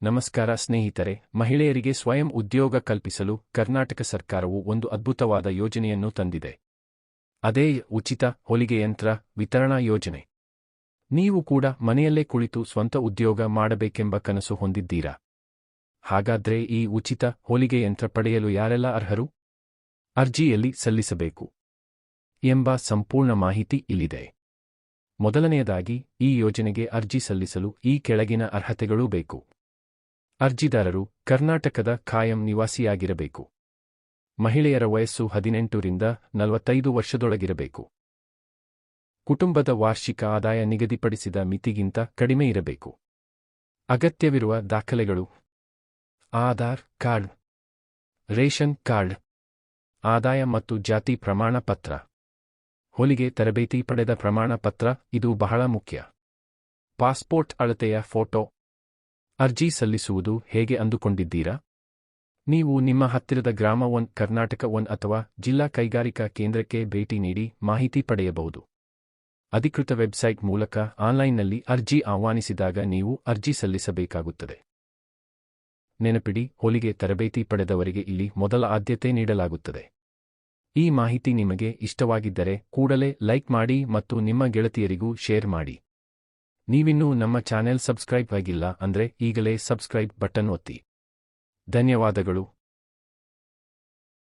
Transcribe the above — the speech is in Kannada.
ನಮಸ್ಕಾರ ಸ್ನೇಹಿತರೆ, ಮಹಿಳೆಯರಿಗೆ ಸ್ವಯಂ ಉದ್ಯೋಗ ಕಲ್ಪಿಸಲು ಕರ್ನಾಟಕ ಸರ್ಕಾರವು ಒಂದು ಅದ್ಭುತವಾದ ಯೋಜನೆಯನ್ನು ತಂದಿದೆ. ಅದೇ ಉಚಿತ ಹೊಲಿಗೆ ಯಂತ್ರ ವಿತರಣಾ ಯೋಜನೆ. ನೀವು ಕೂಡ ಮನೆಯಲ್ಲೇ ಕುಳಿತು ಸ್ವಂತ ಉದ್ಯೋಗ ಮಾಡಬೇಕೆಂಬ ಕನಸು ಹೊಂದಿದ್ದೀರಾ? ಹಾಗಾದ್ರೆ ಈ ಉಚಿತ ಹೊಲಿಗೆ ಯಂತ್ರ ಪಡೆಯಲು ಯಾರೆಲ್ಲ ಅರ್ಹರು? ಅರ್ಜಿ ಎಲ್ಲಿ ಸಲ್ಲಿಸಬೇಕು ಎಂಬ ಸಂಪೂರ್ಣ ಮಾಹಿತಿ ಇಲ್ಲಿದೆ. ಮೊದಲನೆಯದಾಗಿ, ಈ ಯೋಜನೆಗೆ ಅರ್ಜಿ ಸಲ್ಲಿಸಲು ಈ ಕೆಳಗಿನ ಅರ್ಹತೆಗಳೂ ಬೇಕು. ಅರ್ಜಿದಾರರು ಕರ್ನಾಟಕದ ಖಾಯಂ ನಿವಾಸಿಯಾಗಿರಬೇಕು. ಮಹಿಳೆಯರ ವಯಸ್ಸು 18 ರಿಂದ 45 ವರ್ಷದೊಳಗಿರಬೇಕು. ಕುಟುಂಬದ ವಾರ್ಷಿಕ ಆದಾಯ ನಿಗದಿಪಡಿಸಿದ ಮಿತಿಗಿಂತ ಕಡಿಮೆ ಇರಬೇಕು. ಅಗತ್ಯವಿರುವ ದಾಖಲೆಗಳು: ಆಧಾರ್ ಕಾರ್ಡ್, ರೇಷನ್ ಕಾರ್ಡ್, ಆದಾಯ ಮತ್ತು ಜಾತಿ ಪ್ರಮಾಣ ಪತ್ರ, ಹೊಲಿಗೆ ತರಬೇತಿ ಪಡೆದ ಪ್ರಮಾಣ ಪತ್ರ, ಇದು ಬಹಳ ಮುಖ್ಯ. ಪಾಸ್ಪೋರ್ಟ್ ಅಳತೆಯ ಫೋಟೋ. ಅರ್ಜಿ ಸಲ್ಲಿಸುವುದು ಹೇಗೆ ಅಂದುಕೊಂಡಿದ್ದೀರಾ? ನೀವು ನಿಮ್ಮ ಹತ್ತಿರದ ಗ್ರಾಮ 1, ಕರ್ನಾಟಕ 1 ಅಥವಾ ಜಿಲ್ಲಾ ಕೈಗಾರಿಕಾ ಕೇಂದ್ರಕ್ಕೆ ಭೇಟಿ ನೀಡಿ ಮಾಹಿತಿ ಪಡೆಯಬಹುದು. ಅಧಿಕೃತ ವೆಬ್ಸೈಟ್ ಮೂಲಕ ಆನ್ಲೈನ್ನಲ್ಲಿ ಅರ್ಜಿ ಆಹ್ವಾನಿಸಿದಾಗ ನೀವು ಅರ್ಜಿ ಸಲ್ಲಿಸಬೇಕಾಗುತ್ತದೆ. ನೆನಪಿಡಿ, ಹೊಲಿಗೆ ತರಬೇತಿ ಪಡೆದವರಿಗೆ ಇಲ್ಲಿ ಮೊದಲ ಆದ್ಯತೆ ನೀಡಲಾಗುತ್ತದೆ. ಈ ಮಾಹಿತಿ ನಿಮಗೆ ಇಷ್ಟವಾಗಿದ್ದರೆ ಕೂಡಲೇ ಲೈಕ್ ಮಾಡಿ ಮತ್ತು ನಿಮ್ಮ ಗೆಳತಿಯರಿಗೂ ಶೇರ್ ಮಾಡಿ. ನೀವಿನ್ನೂ ನಮ್ಮ ಚಾನೆಲ್ ಸಬ್ಸ್ಕ್ರೈಬ್ ಆಗಿಲ್ಲ ಅಂದ್ರೆ ಈಗಲೇ ಸಬ್ಸ್ಕ್ರೈಬ್ ಬಟನ್ ಒತ್ತಿ. ಧನ್ಯವಾದಗಳು.